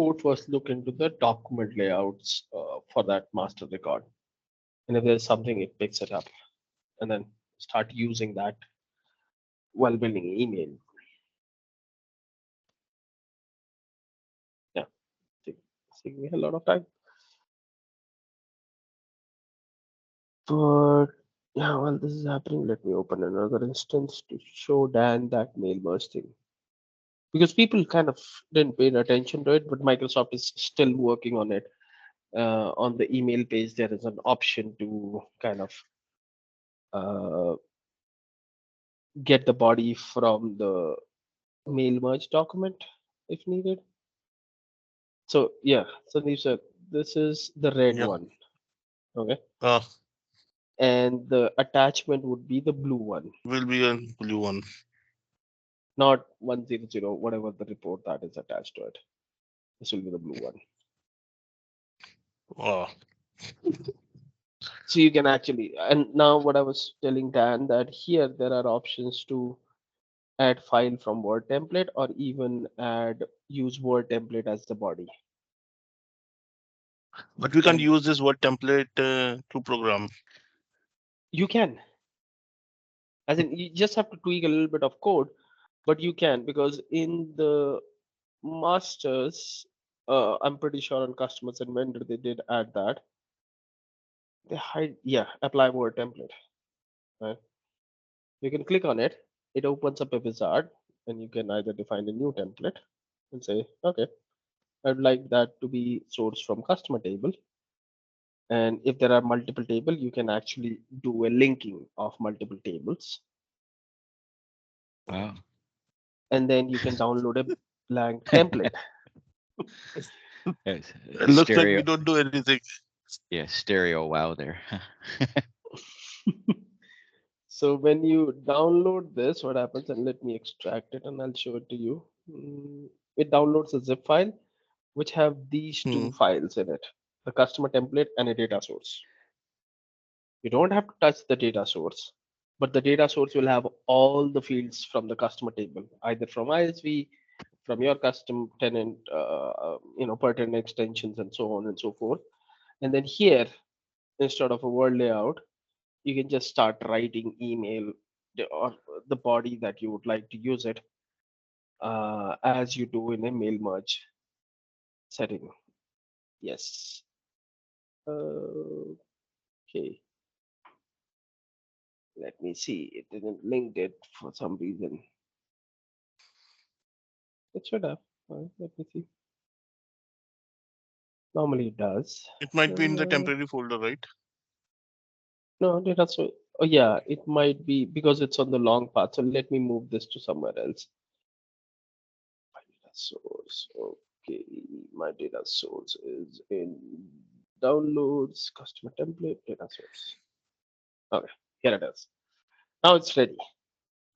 code first look into the document layouts for that master record. And if there's something, it picks it up and then start using that while building email. Yeah, taking me a lot of time. But yeah, while this is happening, let me open another instance to show Dan that mail merge thing. Because people kind of didn't pay attention to it, but Microsoft is still working on it. On the email page, there is an option to kind of get the body from the mail merge document if needed. So yeah, so this is the red Yeah. one, okay, Uh, and the attachment would be the blue one, will be a blue one. not 100, whatever the report that is attached to it. This will be the blue one. Uh, So you can actually, and now what I was telling Dan, that here there are options to add file from Word template or even use Word template as the body. but we can't And use this word template to program. you can, as in you just have to tweak a little bit of code, but you can, because in the masters, I'm pretty sure on customers and vendor they did add that. They hide, yeah, apply Word template, right? You can click on it, it opens up a wizard, and you can either define a new template and say, okay, I'd like that to be sourced from customer table. And if there are multiple table, you can actually do a linking of multiple tables. Wow. And then you can download a blank template. Yes, It looks like we stereo. don't do anything. Yeah, stereo. Wow, there. So when you download this, what happens, and let me extract it and I'll show it to you. It downloads a zip file which have these Hmm. two files in it, the customer template and a data source. You don't have to touch the data source, but the data source will have all the fields from the customer table, either from ISV, from your custom tenant, pertinent extensions, and so on and so forth. And then here, instead of a word layout, you can just start writing email or the body that you would like to use it as you do in a mail merge setting. Yes. Okay. Let me see. It didn't link it for some reason. It should have. Let me see. Normally it does. It might be in the Uh, temporary folder, right? no, data so. Oh yeah, it might be because it's on the long path. So let me move this to somewhere else. My data source. Okay, my data source is in downloads, customer template, data source. Okay, here it is. Now it's ready.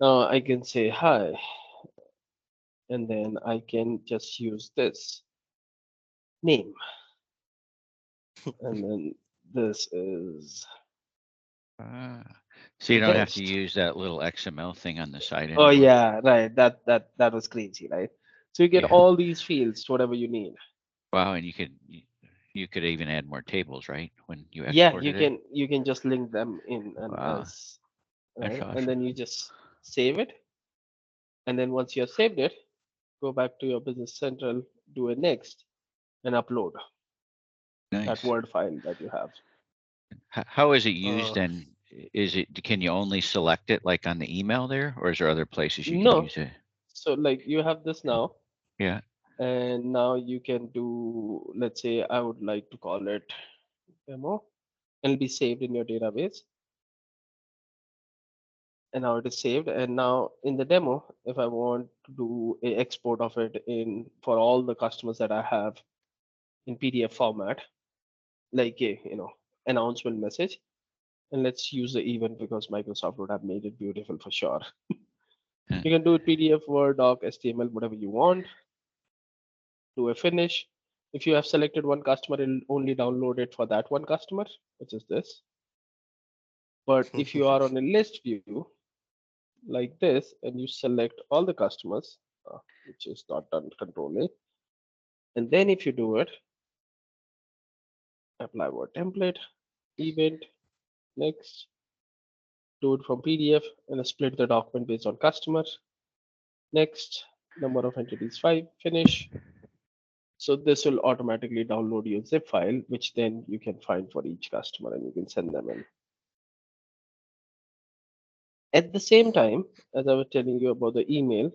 Now I can say hi, and then I can just use this name, and then this is Ah. So you the don't have to text. use that little XML thing on the side Oh anymore. yeah, right. That was crazy, right? So you get Yeah. all these fields, whatever you need. Wow, and you could even add more tables, right? When you Yeah, exported it. you can just link them in and Wow, as that's right, and awesome. then you just save it, and then once you have saved it, go back to your Business Central, do a next, and upload that Nice. Word file that you have. How is it Uh, used and is it, can you only select it like on the email there, or is there other places you can no, use it? so like you have this now, Yeah. and now you can do. Let's say I would like to call it demo. It'll be saved in your database, and now it is saved. And now in the demo, if I want to do a export of it in for all the customers that I have in PDF format, like a announcement message, and let's use the event because Microsoft would have made it beautiful for sure. Yeah. You can do it PDF, Word, Doc, HTML, whatever you want. Do a finish. If you have selected one customer, it'll only download it for that one customer, which is this. But if you are on a list view like this and you select all the customers, which is not done control A, And then if you do it, apply word template, event, next, do it from PDF and split the document based on customer. Next, number of entities 5, finish. So this will automatically download your zip file, which then you can find for each customer and you can send them in. At the same time, as I was telling you about the email,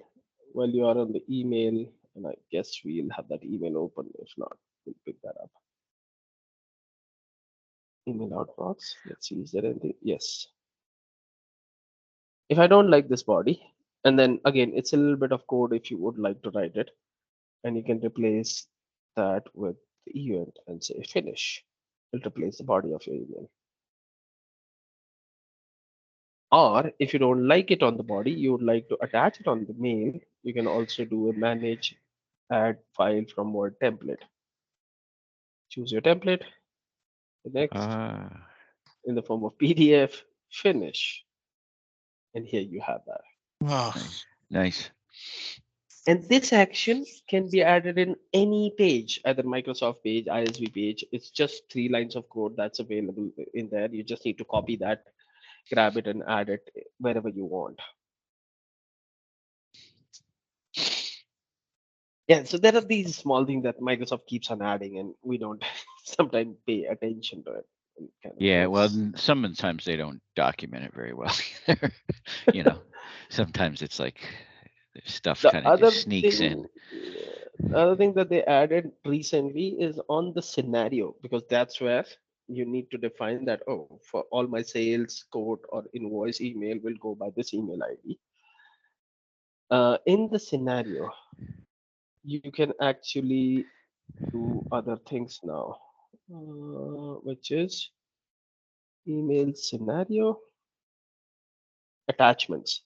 while you are on the email, and I guess we'll have that email open. If not, we'll pick that up. Email outbox. Let's see, is there anything? Yes. If I don't like this body, and then again, it's a little bit of code if you would like to write it, and you can replace that with the event and say finish. It'll replace the body of your email. Or if you don't like it on the body, you would like to attach it on the mail, you can also do a manage add file from Word template. Choose your template, the next Ah, in the form of PDF, finish. And here you have that. Ah, nice, nice. And this action can be added in any page, either Microsoft page, ISV page. It's just 3 lines of code that's available in there. You just need to copy that, grab it, and add it wherever you want. Yeah, so there are these small things that Microsoft keeps on adding, and we don't sometimes pay attention to it. And kind of Yeah, well, goes. sometimes they don't document it very well either. You know, sometimes it's like stuff The kind of just other sneaks in. thing, the other thing that they added recently is on the scenario, because that's where you need to define that, oh, for all my sales quote or invoice email will go by this email ID. In the scenario, you can actually do other things now, which is email scenario attachments.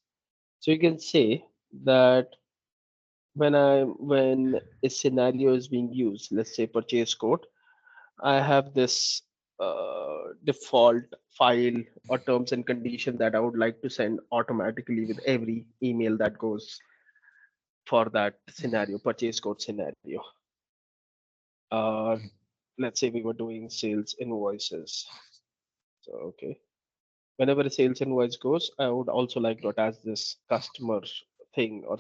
So you can say that when a scenario is being used, let's say purchase quote, I have this default file or terms and condition that I would like to send automatically with every email that goes for that scenario, purchase code scenario. Uh, let's say we were doing sales invoices. So, okay. Whenever a sales invoice goes, I would also like to attach this customer thing or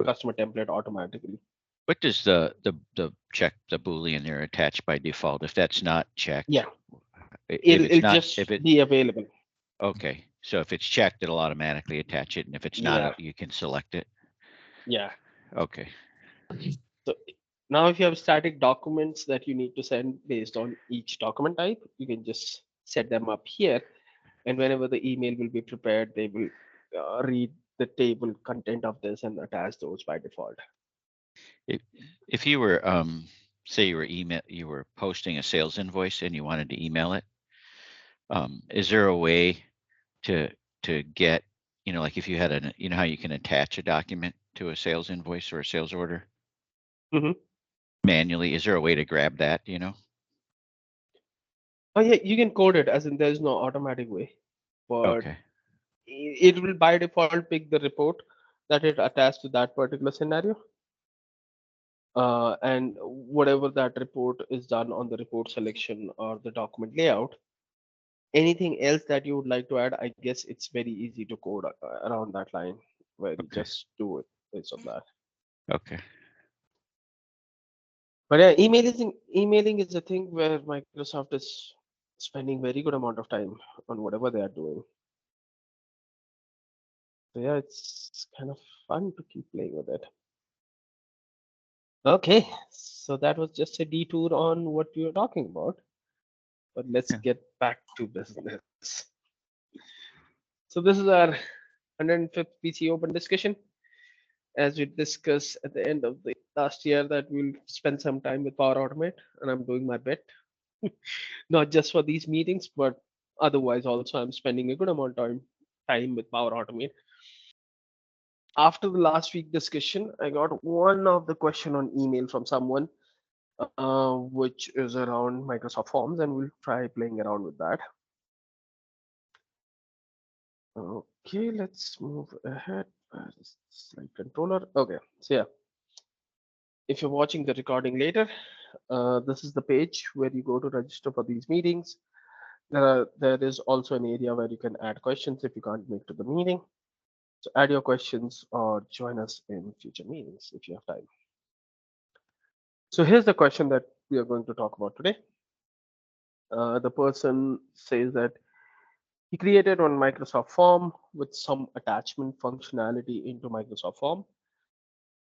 customer template automatically. What does the check the boolean there attached by default? If that's not checked, Yeah, if it's it'll not, just if it be available. okay, so if it's checked, it'll automatically attach it, and if it's not, Yeah, you can select it. yeah. Okay, So now if you have static documents that you need to send based on each document type, you can just set them up here. And whenever the email will be prepared, they will read the table content of this and attach those by default. if if you were say you were posting a sales invoice and you wanted to email it, is there a way to get, like if you had how you can attach a document to a sales invoice or a sales order Mhm. manually? Is there a way to grab that? Oh yeah, you can code it as in there's no automatic way, but Okay. it will by default pick the report that it attached to that particular scenario. And whatever that report is done on the report selection or the document layout, anything else that you would like to add, I guess it's very easy to code around that line where you Okay. just do it based on that. Okay. But yeah, emailing is a thing where Microsoft is spending very good amount of time on whatever they are doing. So yeah, it's kind of fun to keep playing with it. Okay, so that was just a detour on what we were talking about, but let's Yeah. get back to business. So this is our 105th PC Open discussion. As we discussed at the end of the last year, that we'll spend some time with Power Automate, and I'm doing my bit, not just for these meetings, but otherwise also I'm spending a good amount of time with Power Automate. After the last week discussion, I got one of the question on email from someone, which is around Microsoft Forms, and we'll try playing around with that. Okay, let's move ahead. Slide controller. Okay, so yeah, If you're watching the recording later, this is the page where you go to register for these meetings. There is also an area where you can add questions if you can't make to the meeting. So add your questions or join us in future meetings if you have time. So here's the question that we are going to talk about today. The person says that he created one Microsoft form with some attachment functionality into Microsoft Form.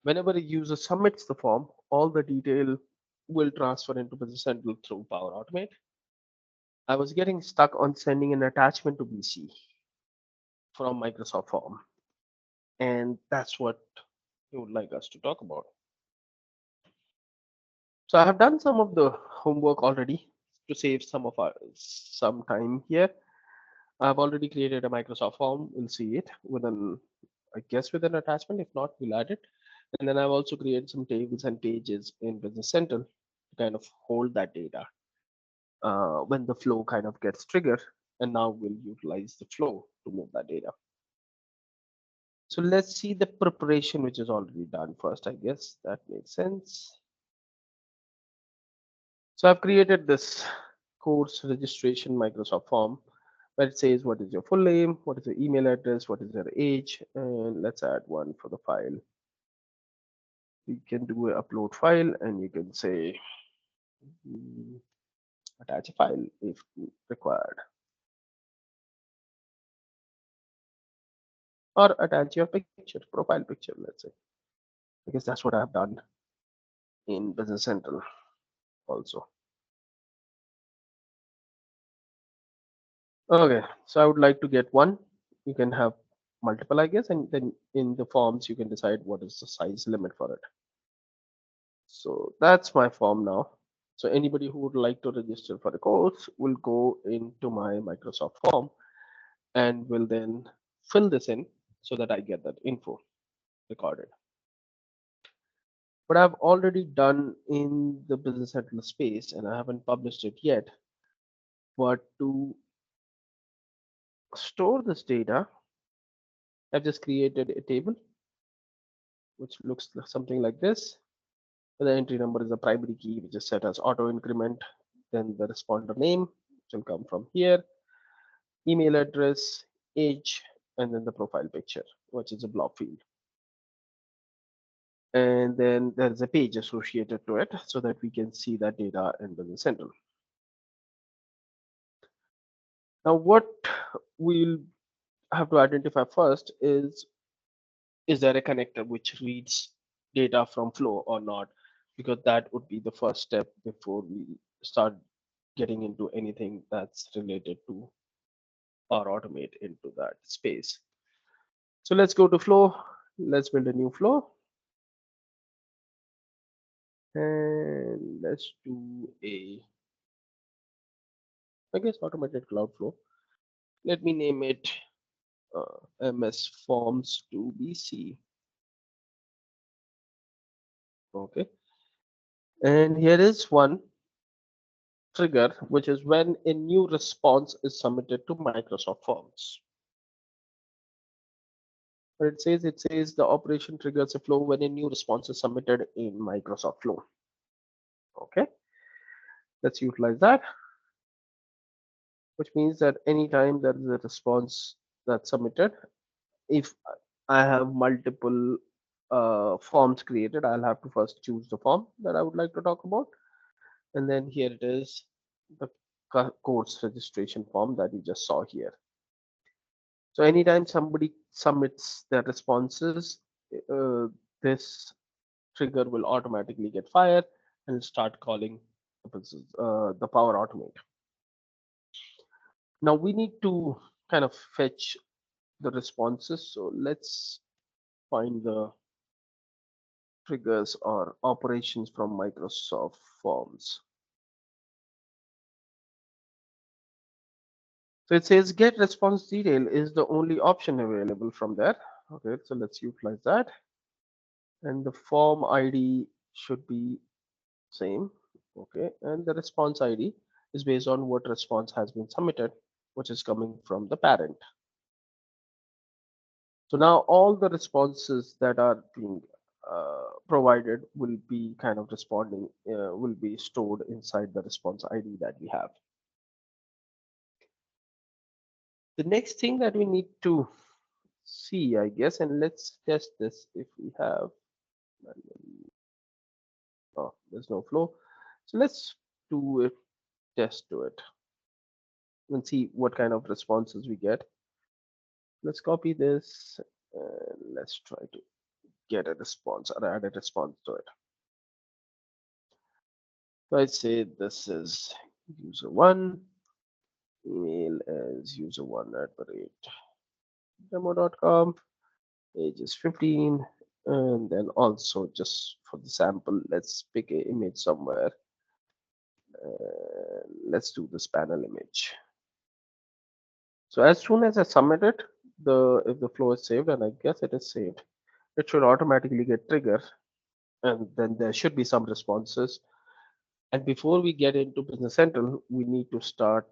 Whenever a user submits the form, all the detail will transfer into Business Central through Power Automate. I was getting stuck on sending an attachment to BC from Microsoft Form, and that's what he would like us to talk about. So I have done some of the homework already to save some time here. I've already created a Microsoft form. We'll see it with an, I guess, with an attachment. If not, we'll add it. And then I've also created some tables and pages in Business Central to kind of hold that data when the flow kind of gets triggered. And now we'll utilize the flow to move that data. So let's see the preparation which is already done first. I guess that makes sense. So I've created this course registration Microsoft form where it says what is your full name, what is your email address, what is your age, and let's add one for the file. You can do a upload file and you can say attach a file if required, or attach your picture, profile picture, let's say, because that's what I've done in Business Central also. Okay, so I would like to get one. You can have multiple, I guess, and then in the forms you can decide what is the size limit for it. So that's my form now. So anybody who would like to register for the course will go into my Microsoft form and will then fill this in so that I get that info recorded. But I've already done in the Business Central space and I haven't published it yet. But to store this data, I've just created a table which looks something like this. The entry number is the primary key, which is set as auto increment. Then the responder name, which will come from here, email address, age, and then the profile picture, which is a blob field. And then there's a page associated to it so that we can see that data in Business Central. Now, what we'll have to identify first is there a connector which reads data from flow or not? Because that would be the first step before we start getting into anything that's related to or automate into that space. So let's go to flow. Let's build a new flow. And let's do I guess, automated cloud flow. Let me name it MS Forms 2BC. Okay. And here is one trigger, which is when a new response is submitted to Microsoft Forms. But it says the operation triggers a flow when a new response is submitted in Microsoft Flow. Okay, let's utilize that, which means that anytime there is a response that's submitted, if I have multiple forms created, I'll have to first choose the form that I would like to talk about. And then here it is, the course registration form that you just saw here. So anytime somebody submits their responses, uh, this trigger will automatically get fired and start calling the Power Automate. Now we need to kind of fetch the responses. So let's find the triggers or operations from Microsoft Forms. So it says get response detail is the only option available from there. Okay, so let's utilize that. And the form ID should be same. Okay, and the response ID is based on what response has been submitted, which is coming from the parent. So now all the responses that are being provided will be kind of responding, will be stored inside the response ID that we have. The next thing that we need to see, I guess, and let's test this if we have, oh, there's no flow. So let's do a test to it and see what kind of responses we get. Let's copy this and let's try to get a response or add a response to it. So I say this is user one, email as user1 at the rate demo.com, age is 15, and then also just for the sample, let's pick an image somewhere. Let's do this panel image. So as soon as I submit it, if the flow is saved, and I guess it is saved, it should automatically get triggered, and then there should be some responses. And before we get into Business Central, we need to start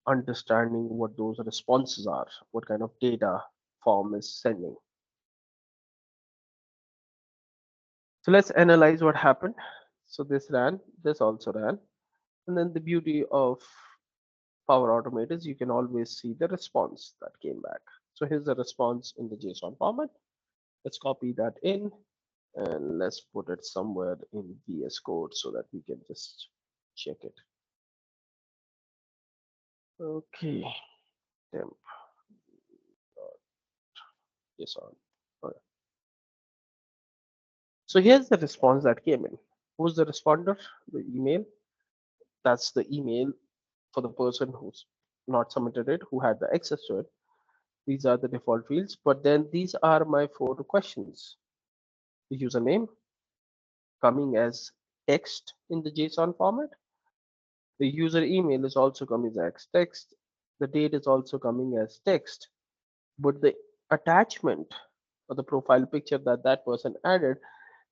understanding what those responses are, what kind of data form is sending. So let's analyze what happened. So this ran, this also ran. And then the beauty of Power Automate is you can always see the response that came back. So here's the response in the JSON format. Let's copy that in and let's put it somewhere in VS Code so that we can just check it. Okay, temp JSON. All right. So here's the response that came in. Who's the responder? The email. That's the email for the person who's not submitted it, who had the access to it. These are the default fields, but then these are my 4 questions. The username coming as text in the JSON format. The user email is also coming as text. The date is also coming as text, but the attachment or the profile picture that that person added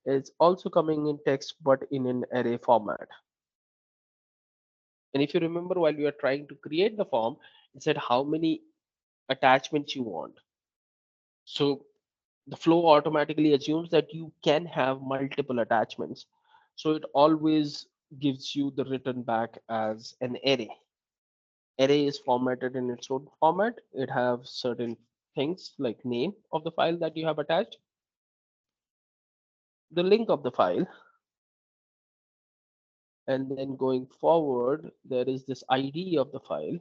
is also coming in text, but in an array format. And if you remember, while we are trying to create the form, it said how many attachments you want. So the flow automatically assumes that you can have multiple attachments. So it always gives you the written back as an array. Array is formatted in its own format. It have certain things like name of the file that you have attached, the link of the file, and then going forward, there is this ID of the file,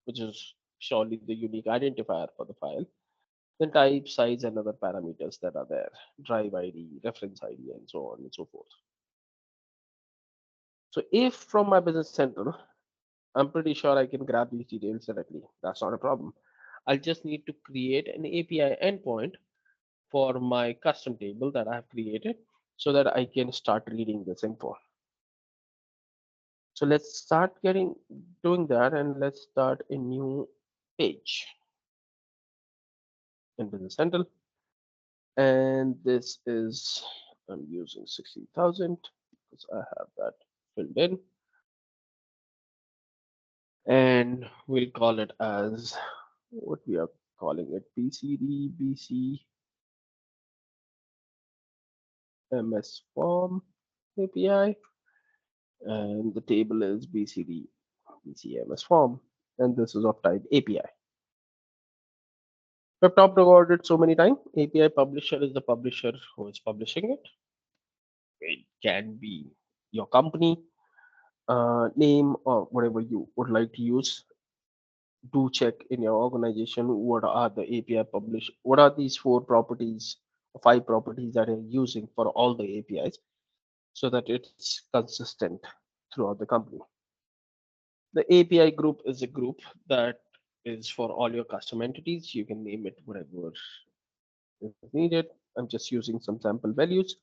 which is surely the unique identifier for the file. Then type, size, and other parameters that are there, drive ID, reference ID, and so on and so forth. So if from my Business Central, I'm pretty sure I can grab these details directly. That's not a problem. I'll just need to create an API endpoint for my custom table that I have created so that I can start reading this info. So let's start doing that, and let's start a new page in Business Central. And this is, I'm using 60,000 because I have that filled in. And we'll call it as what we are calling it, BCD BC MS Form API, and the table is BCD BCMS Form, and this is of type API. We've talked about it so many times. API publisher is the publisher who is publishing it. It can be your company name or whatever you would like to use. Do check in your organization what are the API publish, what are these 4 properties, 5 properties that you're using for all the APIs so that it's consistent throughout the company. The API group is a group that is for all your custom entities. You can name it whatever is needed. I'm just using some sample values.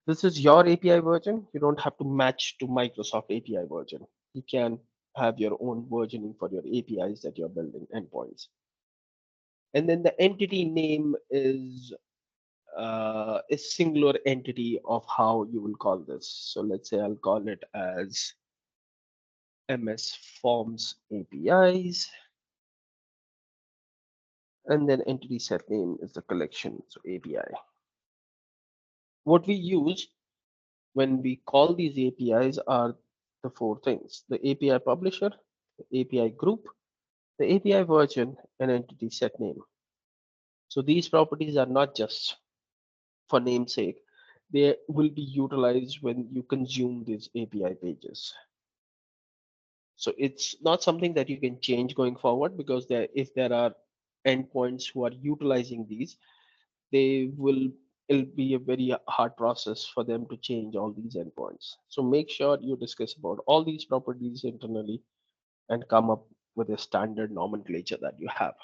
This is your API version. You don't have to match to Microsoft API version. You can have your own versioning for your APIs that you're building endpoints. And then the entity name is a singular entity of how you will call this. So let's say I'll call it as MS Forms APIs. And then entity set name is the collection, so API. What we use when we call these APIs are the four things: the API publisher, the API group, the API version, and entity set name. So these properties are not just for namesake, they will be utilized when you consume these API pages. So it's not something that you can change going forward, because if there are endpoints who are utilizing these, they will it'll be a very hard process for them to change all these endpoints. So make sure you discuss about all these properties internally and come up with a standard nomenclature that you have.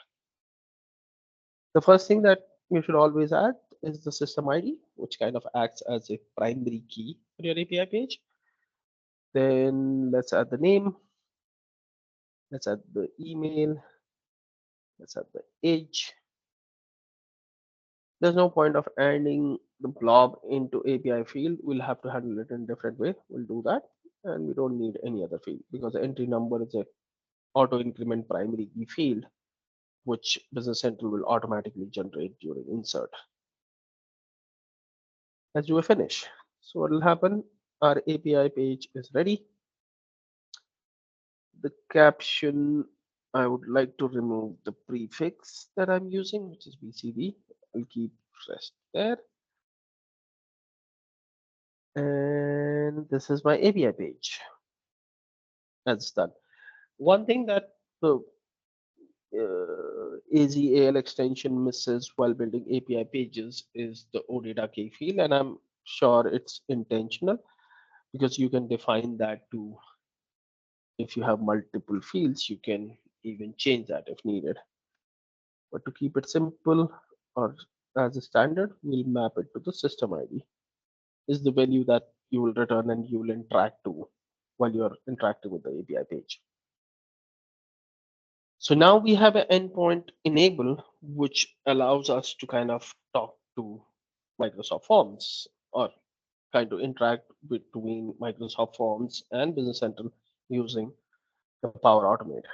The first thing that you should always add is the system ID, which kind of acts as a primary key for your API page. Then let's add the name, let's add the email, let's add the age. There's no point of adding the blob into API field. We'll have to handle it in a different way. We'll do that. And we don't need any other field because the entry number is a auto increment primary key field, which Business Central will automatically generate during insert. Let's do a finish. So what will happen? Our API page is ready. The caption, I would like to remove the prefix that I'm using, which is BCD. I'll keep rest there. And this is my API page. That's done. One thing that the AZAL extension misses while building API pages is the OData key field, and I'm sure it's intentional because you can define that to, if you have multiple fields, you can even change that if needed. But to keep it simple or as a standard, we'll map it to the system ID. Is the value that you will return and you will interact to while you're interacting with the API page. So now we have an endpoint enable, which allows us to kind of talk to Microsoft Forms or kind of interact between Microsoft Forms and Business Central using the Power Automate.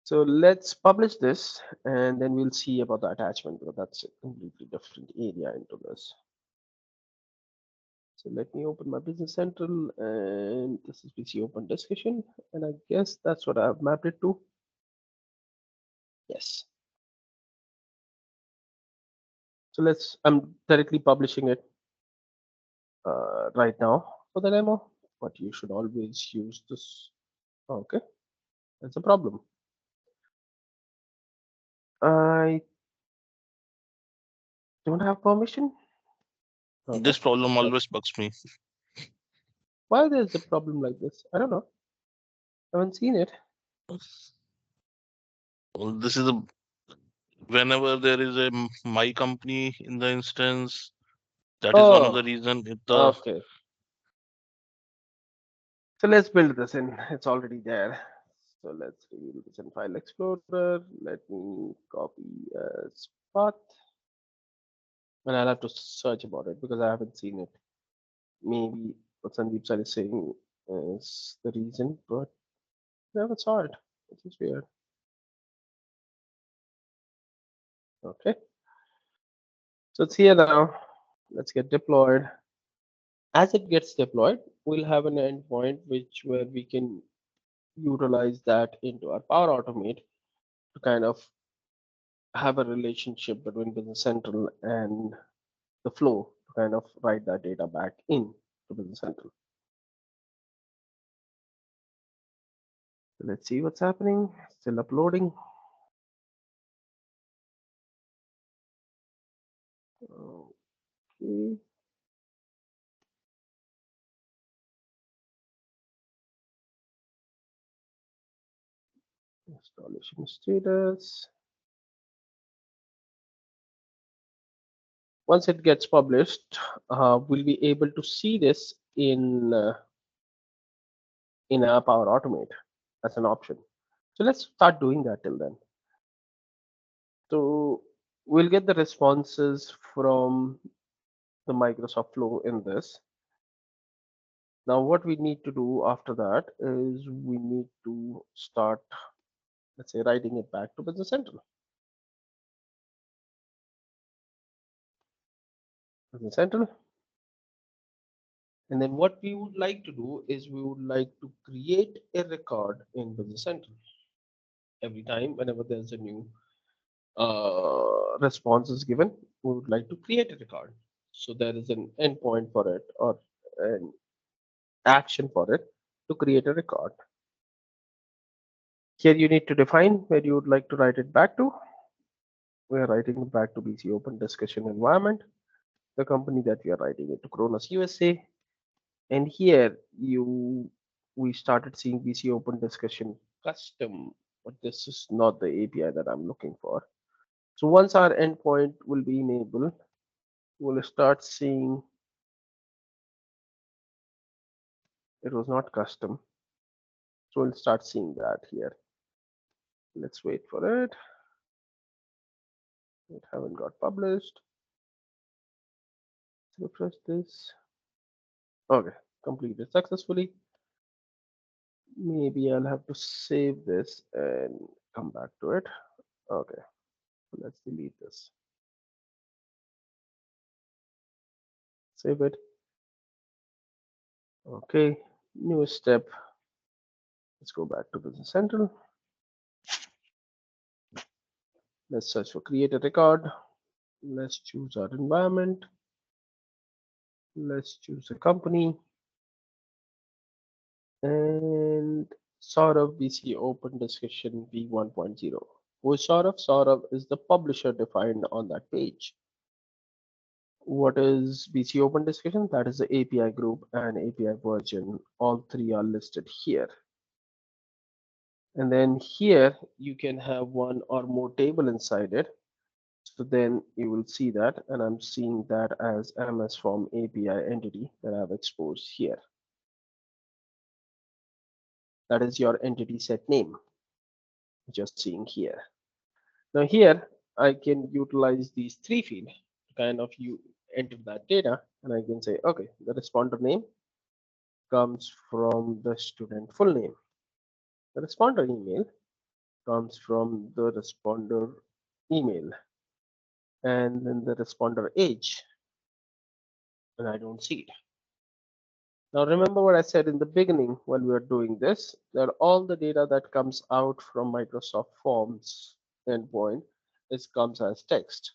So let's publish this and then we'll see about the attachment, because that's a completely different area into this. So let me open my Business Central, and this is PC Open Discussion, and I guess that's what I've mapped it to. Yes. So I'm directly publishing it right now for the demo, but you should always use this. Okay, that's a problem. I don't have permission. Okay, This problem that's always bugs me. why there's a problem like this. I don't know. I haven't seen it. Well, this is a whenever there is a my company in the instance, that is one of the Oh, reason it the okay. So let's build this in. It's already there. So let's reveal this in File Explorer. Let me copy as path, and I'll have to search about it because I haven't seen it. Maybe what Sandeep sir is saying is the reason, but I never saw it, which is weird. Okay, so it's here now. Let's get deployed. As it gets deployed, we'll have an endpoint where we can utilize that into our Power Automate to kind of have a relationship between Business Central and the flow to kind of write that data back in to Business Central. So let's see what's happening. Still uploading. Okay. Installation status. Once it gets published, we'll be able to see this in our Power Automate as an option. So let's start doing that till then. So we'll get the responses from the Microsoft Flow in this. Now, what we need to do after that is we need to start, let's say, writing it back to Business Central. Business Central. And then what we would like to do is we would like to create a record in Business Central. Every time, whenever there's a new response is given, we would like to create a record. So there is an endpoint for it or an action for it to create a record. Here you need to define where you would like to write it back to. We are writing it back to BC Open Discussion Environment, the company that we are writing it to, Kronos USA. And here we started seeing BC Open Discussion Custom, but this is not the API that I'm looking for. So once our endpoint will be enabled, we'll start seeing it was not custom. So we'll start seeing that here. Let's wait for it. It haven't got published. Let's refresh this. Okay, completed successfully. Maybe I'll have to save this and come back to it. Okay, let's delete this. Save it. Okay, new step. Let's go back to Business Central. Let's search for create a record. Let's choose our environment. Let's choose a company. And Saurav BC Open Discussion V1.0. Who is Saurav? Saurav is the publisher defined on that page. What is BC Open Discussion? That is the API group and API version. All three are listed here. And then here you can have one or more table inside it. So then you will see that, and I'm seeing that as MS Form API entity that I've exposed here. That is your entity set name, just seeing here. Now here I can utilize these three fields to kind of you enter that data, and I can say, okay, the responder name comes from the student full name. The responder email comes from the responder email, and then the responder age, and I don't see it. Now remember what I said in the beginning when we were doing this, that all the data that comes out from Microsoft Forms endpoint comes as text.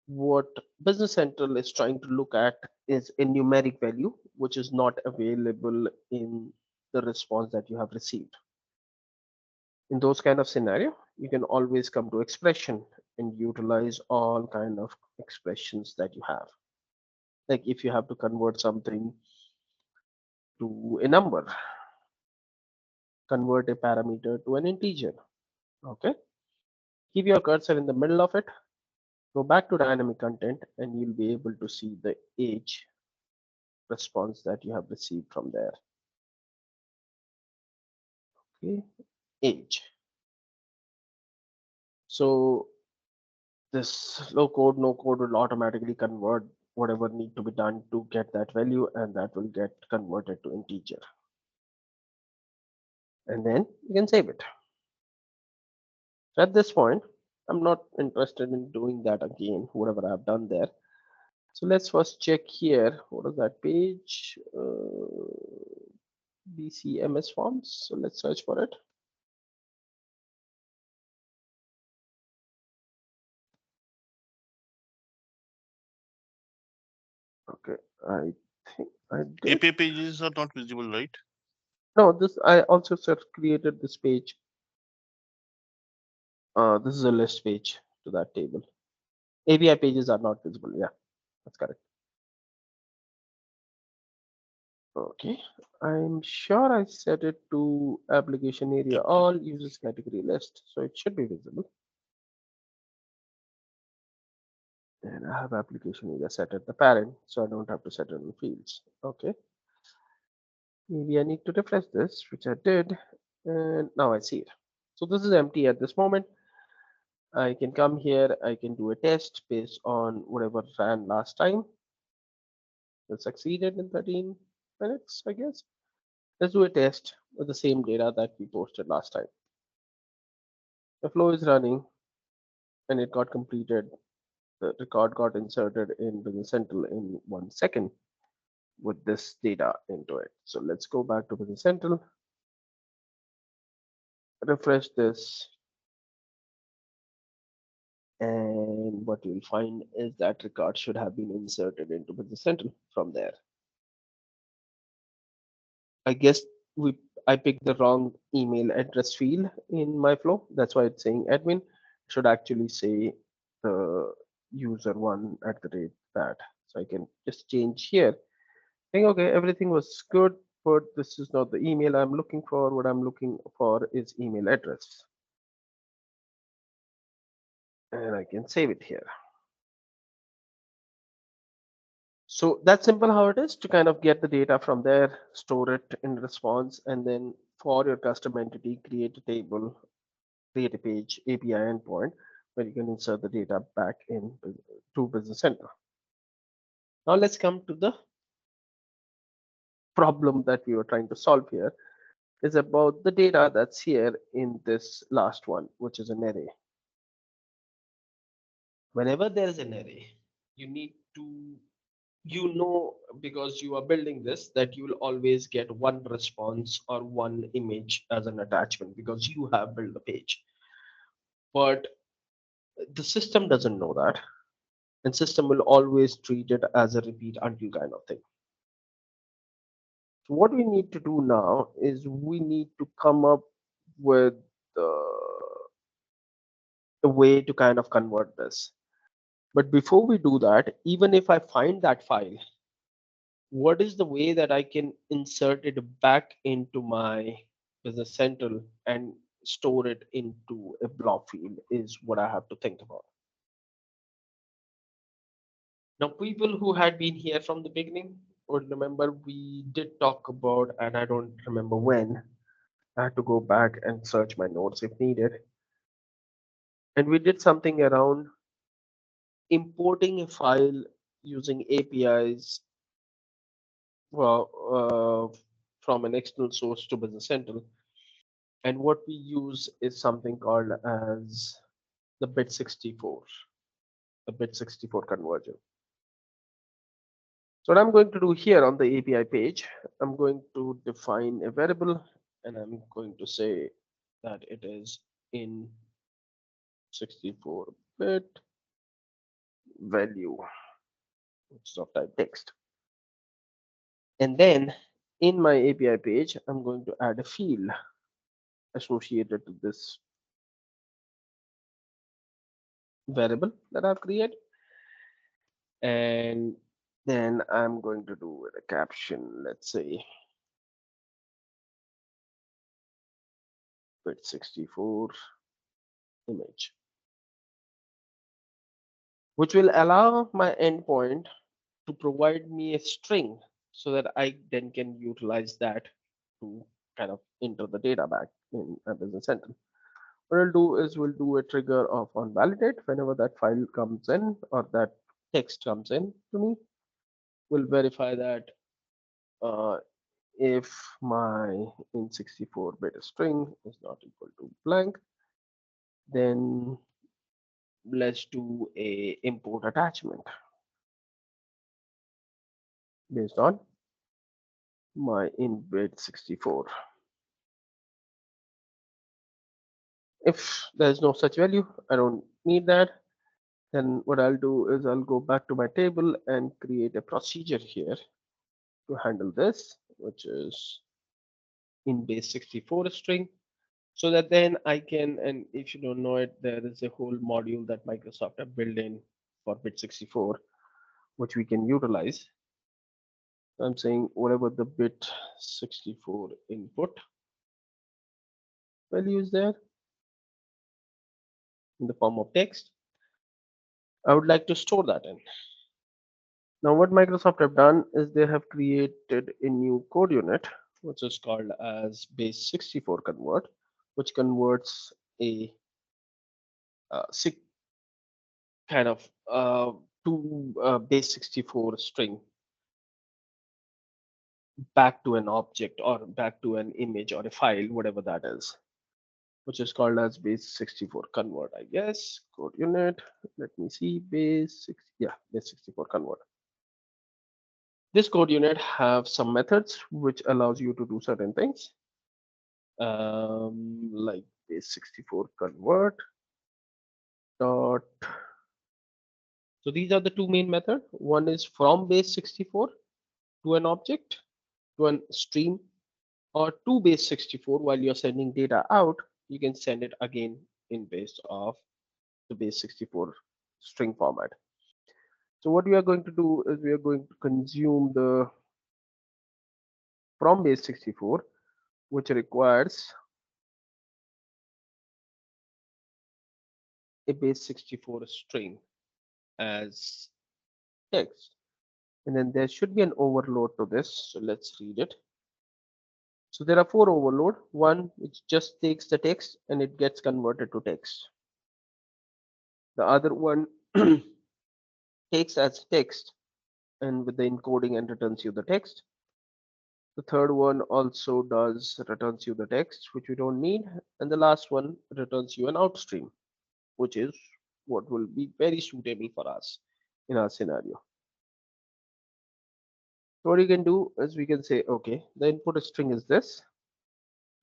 What Business Central is trying to look at is a numeric value, which is not available in the response that you have received. In those kind of scenario, you can always come to expression and utilize all kind of expressions that you have. Like if you have to convert something to a number, convert a parameter to an integer. Okay, keep your cursor in the middle of it, go back to dynamic content, and you'll be able to see the age response that you have received from there. Okay, age. So this low code, no code will automatically convert whatever need to be done to get that value, and that will get converted to integer. And then you can save it. At this point, I'm not interested in doing that again, whatever I've done there. So let's first check here. What is that page? BCMS forms. So let's search for it. Okay, I think I did. API pages are not visible, right? No, this I also created this page. This is a list page to that table. API pages are not visible. Yeah, that's correct. Okay, I'm sure I set it to application area all users category list, so it should be visible. And I have application area set at the parent, so I don't have to set it in fields. Okay, maybe I need to refresh this, which I did, and now I see it. So this is empty at this moment. I can come here, I can do a test based on whatever ran last time. It succeeded in 13 minutes, I guess. Let's do a test with the same data that we posted last time. The flow is running and it got completed the record got inserted in Business Central in 1 second with this data into it. So let's go back to Business Central, refresh this, and what you'll find is that record should have been inserted into Business Central from there. I guess we I picked the wrong email address field in my flow. That's why it's saying admin. It should actually say the user one at the rate that. So I can just change here. Think okay, everything was good, but this is not the email I'm looking for. What I'm looking for is email address. And I can save it here. So that's simple how it is to kind of get the data from there, store it in response, and then for your custom entity, create a table, create a page API endpoint where you can insert the data back in to Business Center. Now let's come to the problem that we were trying to solve here is about the data that's here in this last one, which is an array. Whenever there is an array, you need to because you are building this that you will always get one response or one image as an attachment because you have built the page, but the system doesn't know that, and system will always treat it as a repeat until kind of thing. So what we need to do now is we need to come up with a way to kind of convert this. But before we do that, even if I find that file, what is the way that I can insert it back into my Business Central and store it into a blob field is what I have to think about. Now, people who had been here from the beginning would remember we did talk about, and I don't remember when, I had to go back and search my notes if needed. And we did something around importing a file using APIs, well, from an external source to Business Central. And what we use is something called as the bit64, the bit64 conversion. So what I'm going to do here on the API page, I'm going to define a variable and I'm going to say that it is in 64-bit value, which is of type text. And then in my API page, I'm going to add a field associated to this variable that I've created. And then I'm going to do with a caption, let's say bit64 image, which will allow my endpoint to provide me a string so that I then can utilize that to kind of enter the data back in a Business Central. What I'll do is we'll do a trigger of on validate whenever that file comes in or that text comes in to me. We'll verify that uh, if my in64-bit string is not equal to blank, then let's do a import attachment based on my in-bit64. If there's no such value, I don't need that. Then what I'll do is I'll go back to my table and create a procedure here to handle this, which is in base 64 string. So that then I can, and if you don't know it, there is a whole module that Microsoft have built in for bit64, which we can utilize. I'm saying whatever the bit64 input value is there in the form of text, I would like to store that in. Now what Microsoft have done is they have created a new code unit, which is called as base64 convert, which converts a SIG kind of to base64 string back to an object or back to an image or a file, whatever that is. which is called as base64 convert, I guess. Code unit. Let me see. Base64 convert. This code unit have some methods which allows you to do certain things, like base64 convert dot. So these are the two main method. One is from base64 to an object, to an stream, or to base64 while you're sending data out, you can send it again in base of the base64 string format. So what we are going to do is we are going to consume the from base64, which requires a base64 string as text. And then there should be an overload to this. So let's read it. So there are four overload. One which just takes the text and it gets converted to text. The other one takes as text and with the encoding and returns you the text. The third one also does returns you the text, which we don't need. And the last one returns you an outstream, which is what will be very suitable for us in our scenario. So what you can do is we can say, okay, the input string is this,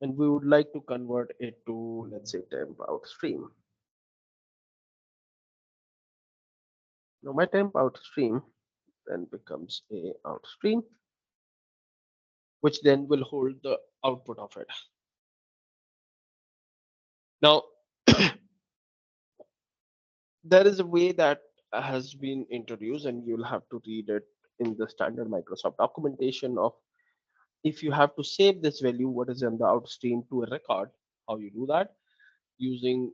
and we would like to convert it to, let's say, temp outstream. Now my temp outstream then becomes a outstream, which then will hold the output of it. Now, there is a way that has been introduced, and you'll have to read it in the standard Microsoft documentation of if you have to save this value, what is in the outstream to a record, how you do that using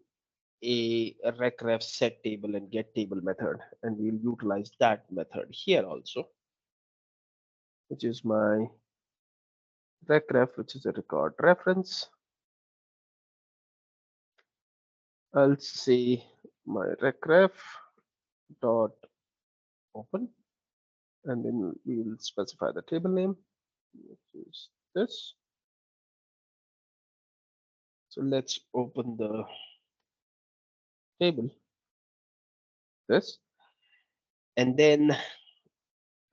a recref set table and get table method, and we'll utilize that method here also, which is my recref, which is a record reference. I'll say my recref dot open, and then we'll specify the table name, which is this. So let's open the table, this, and then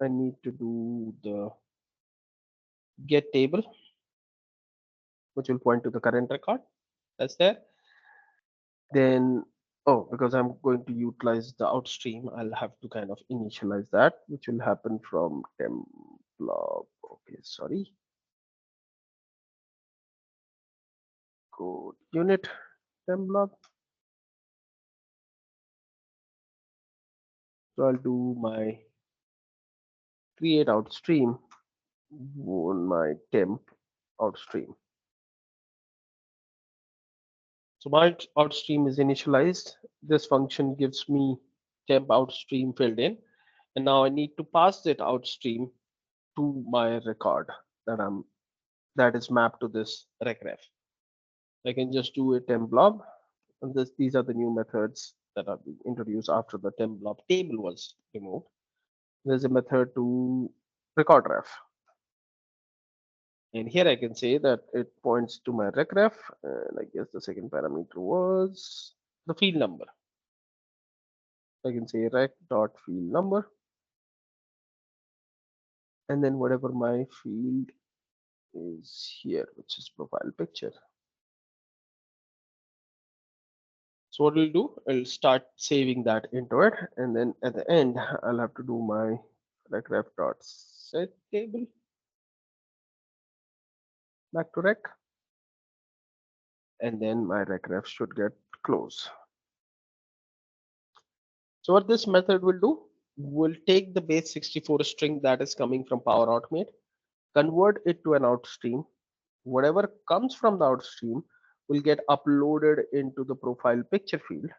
I need to do the get table, which will point to the current record that's there. Then, oh, because I'm going to utilize the outstream, I'll have to kind of initialize that, which will happen from temp blob. Okay, sorry, code unit temp blob. So I'll do my create outstream on my temp outstream. So my outstream is initialized. This function gives me temp outstream filled in, and now I need to pass that outstream to my record that that is mapped to this recref. I can just do a temp blob, and these are the new methods that are being introduced after the temp blob table was removed. There's a method to record ref, and here I can say that it points to my recref, and I guess the second parameter was the field number. I can say rec dot field number, and then whatever my field is here, which is profile picture. So what we'll do, I'll start saving that into it, and then at the end, I'll have to do my recref dot set table back to rec, and then my recref should get close. So what this method will do, will take the base64 string that is coming from Power Automate, convert it to an outstream. Whatever comes from the outstream will get uploaded into the profile picture field,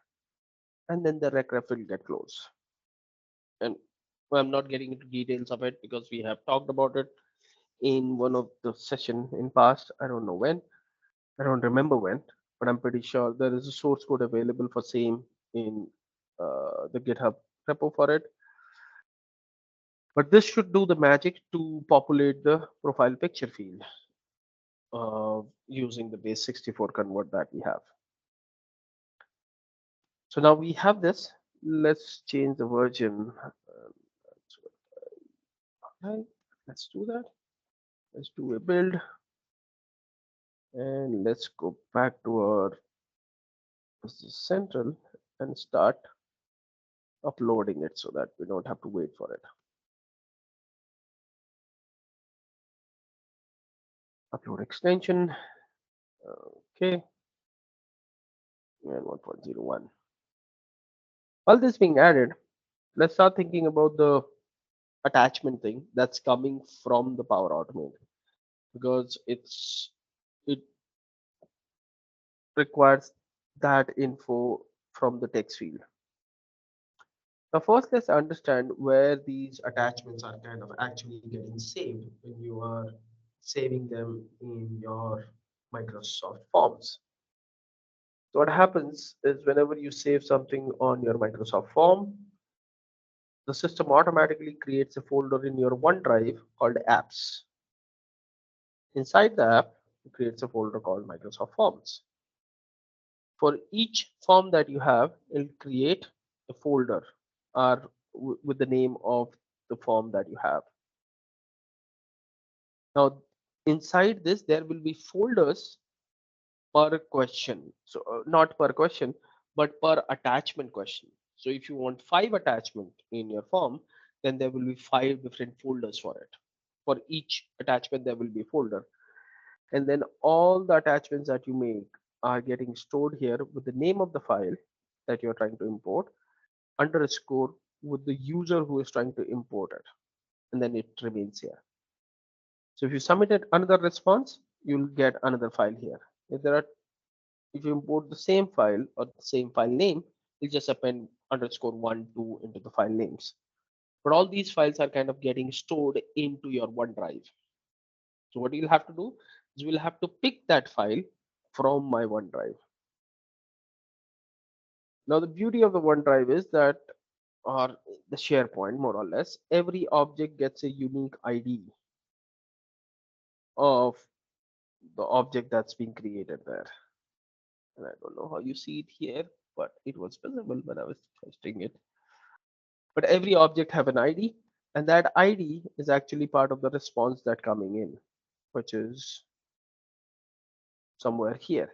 and then the recref will get closed. And I'm not getting into details of it because we have talked about it in one of the session in past. I don't know when, I don't remember when, but I'm pretty sure there is a source code available for same in the GitHub repo for it. But this should do the magic to populate the profile picture field. using the base 64 convert that we have. So now we have this. Let's change the version. Okay, let's do that. Let's do a build and let's go back to our Business Central and start uploading it so that we don't have to wait for it. Upload extension. Okay, and 1.01. While this being added, let's start thinking about the attachment thing that's coming from the Power Automate because it requires that info from the text field. Now, first, let's understand where these attachments are kind of actually getting saved when you are saving them in your Microsoft Forms. So, what happens is whenever you save something on your Microsoft Form, the system automatically creates a folder in your OneDrive called Apps. Inside the app, it creates a folder called Microsoft Forms. For each form that you have, it'll create a folder or with the name of the form that you have. Now, inside this, there will be folders per question. So, not per question, but per attachment question. So, if you want 5 attachment in your form, then there will be 5 different folders for it. For each attachment, there will be a folder. And then all the attachments that you make are getting stored here with the name of the file that you're trying to import, underscore with the user who is trying to import it. And then it remains here. So if you submitted another response, you'll get another file here. If you import the same file or the same file name, you just append underscore 1, 2 into the file names. But all these files are kind of getting stored into your OneDrive. So what you'll have to do is we'll have to pick that file from my OneDrive. Now the beauty of the OneDrive is that, or the SharePoint more or less, every object gets a unique ID of the object that's being created there. And I don't know how you see it here, but it was visible when I was testing it. But every object have an ID, and that ID is actually part of the response that coming in, which is somewhere here.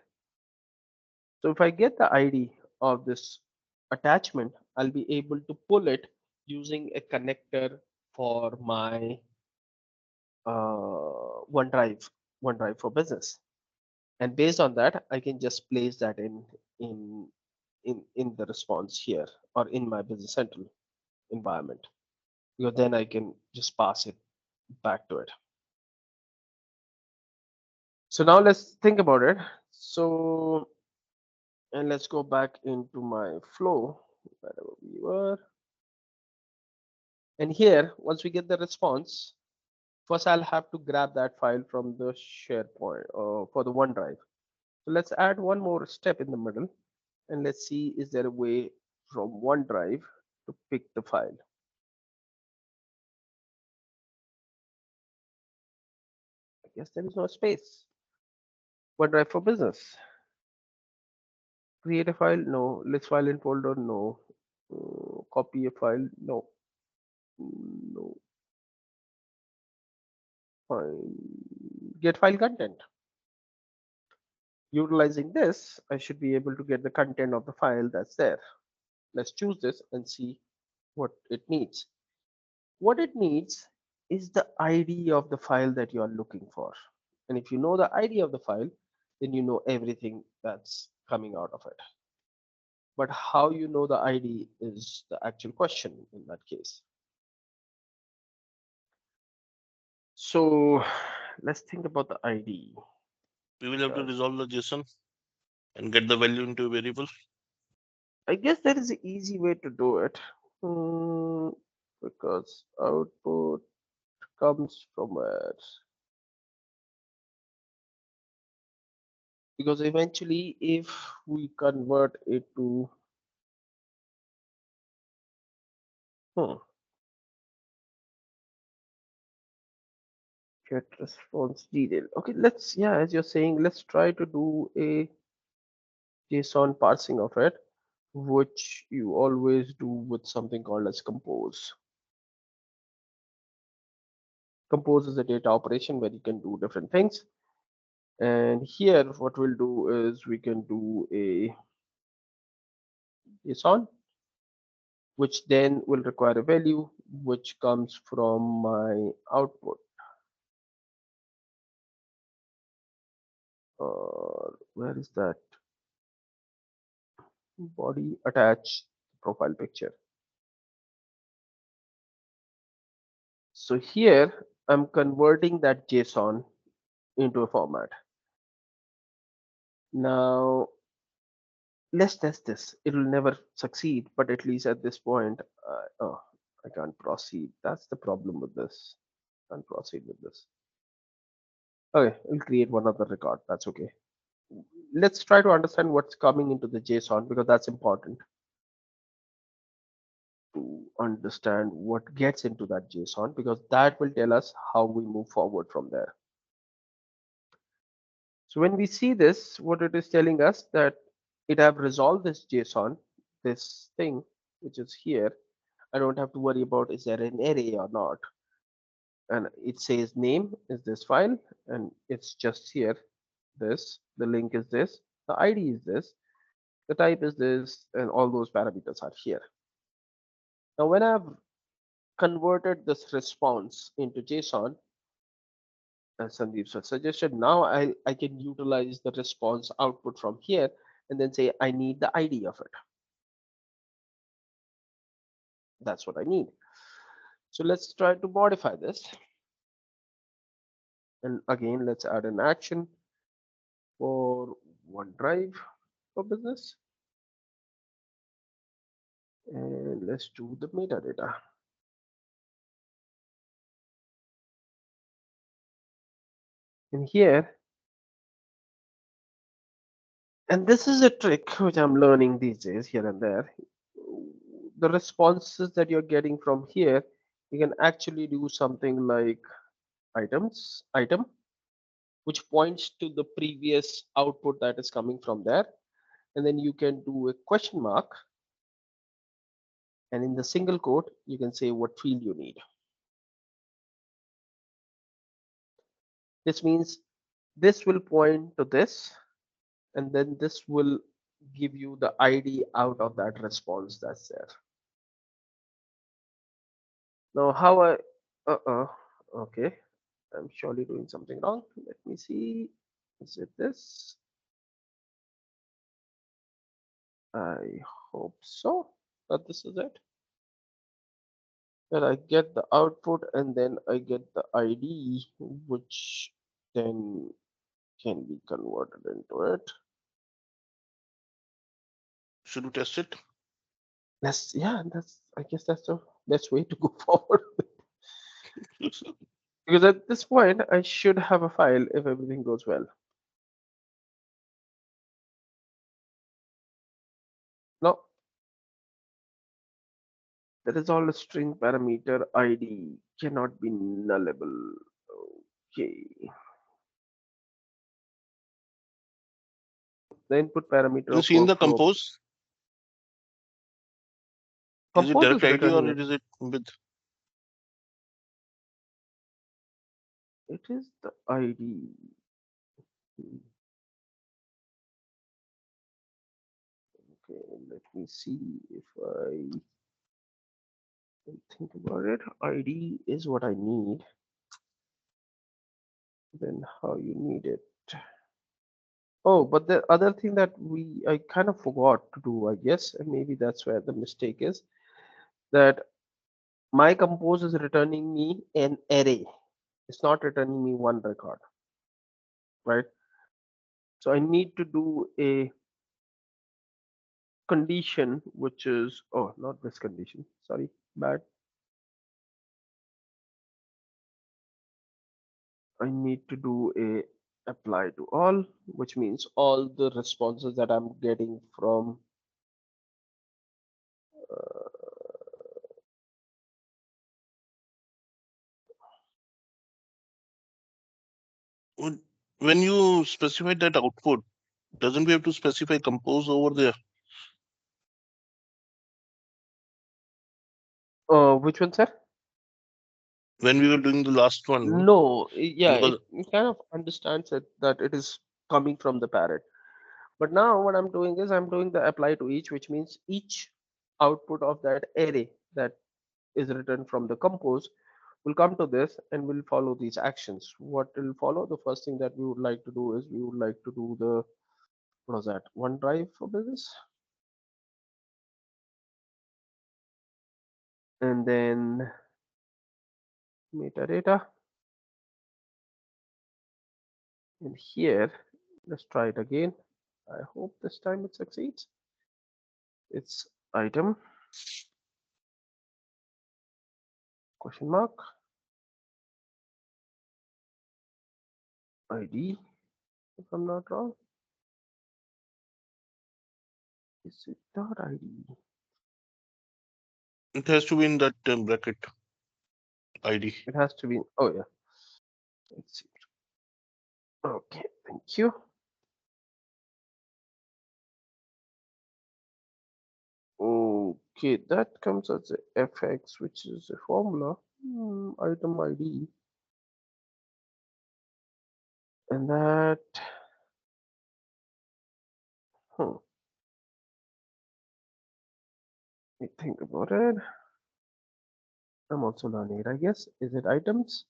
So if I get the ID of this attachment, I'll be able to pull it using a connector for my OneDrive, OneDrive for Business. And based on that, I can just place that in in the response here or in my Business Central environment. Because then I can just pass it back to it. So now let's think about it. So, and let's go back into my flow, wherever we were. And here, once we get the response, first I'll have to grab that file from the SharePoint for the OneDrive. So let's add one more step in the middle and let's see is there a way from OneDrive to pick the file. I guess there is no space. OneDrive for Business. Create a file? No. List file in folder? No. Copy a file? No. No. Fine. Get file content. Utilizing this, I should be able to get the content of the file that's there. Let's choose this and see what it needs. What it needs is the ID of the file that you are looking for. And if you know the ID of the file, then you know everything that's coming out of it. But how you know the ID is the actual question in that case. So let's think about the ID. We will have to Because resolve the JSON and get the value into a variable. I guess there is an easy way to do it. Hmm, because output comes from where? Because eventually, if we convert it to hmm, get response detail. Okay, let's, yeah, as you're saying, let's try to do a JSON parsing of it, which you always do with something called as compose. Compose is a data operation where you can do different things. And here, what we'll do is we can do a JSON, which then will require a value which comes from my output. Where is that? Body attach profile picture. So here I'm converting that JSON into a format. Now let's test this. It'll never succeed, but at least at this point, oh, I can't proceed. That's the problem with this. Can't proceed with this. Okay, we'll create one other record. That's okay. Let's try to understand what's coming into the JSON because that's important to understand what gets into that JSON because that will tell us how we move forward from there. So when we see this, what it is telling us that it have resolved this JSON, this thing which is here. I don't have to worry about is there an array or not. And it says name is this file and it's just here. This, the link is this, the ID is this, the type is this, and all those parameters are here. Now, when I've converted this response into JSON, as Sandeep suggested, now I can utilize the response output from here and then say I need the ID of it. That's what I need. So let's try to modify this. And again, let's add an action for OneDrive for business. And let's do the metadata. And here, and this is a trick which I'm learning these days here and there. The responses that you're getting from here, you can actually do something like item, which points to the previous output that is coming from there. And then you can do a question mark. And in the single quote, you can say what field you need. This means this will point to this, and then this will give you the ID out of that response that's there. Now, how okay, I'm surely doing something wrong. Let me see. Is it this? I hope so, but this is it. That I get the output and then I get the ID, which then can be converted into it. Should we test it? Yeah, I guess that's the best way to go forward. Because at this point, I should have a file if everything goes well. Now, that is all a string parameter ID cannot be nullable. Okay. The input parameter Have you of seen the workflow. compose? Is it Compose is direct ID or returning it. is it with? It is the ID. Okay, let me see if I think about it. ID is what I need. Then how you need it. Oh, but the other thing that I kind of forgot to do, I guess, and maybe that's where the mistake is, that my compose is returning me an array. It's not returning me one record, right? So I need to do a condition, which is, oh, not this condition, sorry, bad. I need to do a apply to all, which means all the responses that I'm getting from When you specify that output, doesn't we have to specify compose over there? Which one, sir? When we were doing the last one, no? No, yeah, Because it kind of understands it that it is coming from the parrot. But now what I'm doing is I'm doing the apply to each, which means each output of that array that is written from the compose will come to this and will follow these actions. What will follow? The first thing that we would like to do is we would like to do the, what was that? OneDrive for business. And then metadata. And here, let's try it again. I hope this time it succeeds. It's item question mark ID, if I'm not wrong. Is it dot ID? it has to be in that bracket ID. It has to be. Oh yeah. Let's see. Okay, thank you. Okay, that comes as a fx, which is a formula. Item ID, and that. Hmm. Let me think about it. I'm also learning it, I guess. Is it items?